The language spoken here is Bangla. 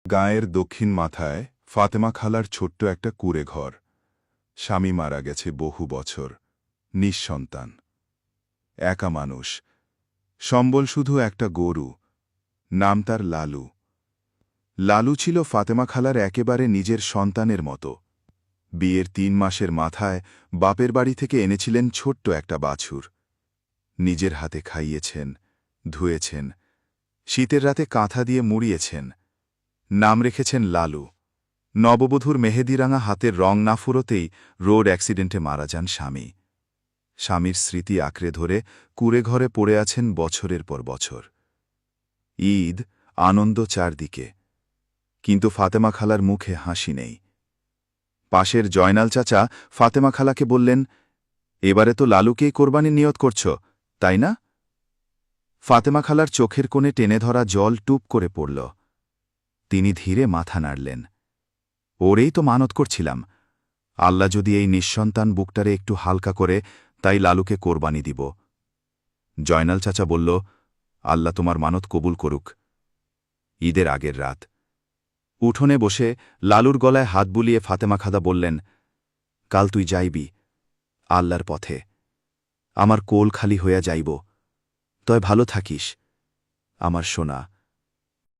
গাঁয়ের দক্ষিণ মাথায় ফাতেমা খালার ছোট্ট একটা কুঁড়ে ঘর। স্বামী মারা গেছে বহু বছর, নিঃসন্তান, একা মানুষ। সম্বল শুধু একটা গরু, নাম তার লালু। লালু ছিল ফাতেমা খালার একেবারে নিজের সন্তানের মতো। বিয়ের ৩ মাসের মাথায় বাপের বাড়ি থেকে এনেছিলেন ছোট্ট একটা বাছুর। নিজের হাতে খাইয়েছেন, ধুয়েছেন, শীতের রাতে কাঁথা দিয়ে মুড়িয়েছেন। নাম রেখেছেন লালু। নববধূর মেহেদিরাঙা হাতের রং না ফুরোতেই রোড অ্যাক্সিডেন্টে মারা যান স্বামী। স্বামীর স্মৃতি আঁকড়ে ধরে কুঁড়ে ঘরে পড়ে আছেন বছরের পর বছর। ঈদ, আনন্দ চারদিকে, কিন্তু ফাতেমা খালার মুখে হাসি নেই। পাশের জয়নাল চাচা ফাতেমা খালাকে বললেন, এবারে তো লালুকেই কোরবানির নিয়ত করছ, তাই না? ফাতেমা খালার চোখের কোণে টেনে ধরা জল টুপ করে পড়ল। তিনি ধীরে মাথা নাড়লেন। ওরেই তো মানত করছিলাম, আল্লাহ যদি এই নিঃসন্তান বুকটারে একটু হালকা করে, তাই লালুকে কোরবানি দিব। জয়নাল চাচা বলল, আল্লাহ তোমার মানত কবুল করুক। ঈদের আগের রাত উঠোনে বসে লালুর গলায় হাত বুলিয়ে ফাতেমা খালা বললেন, কাল তুই যাইবি আল্লাহর পথে, আমার কোল খালি হইয়া যাইব, তয় ভালো থাকিস আমার সোনা।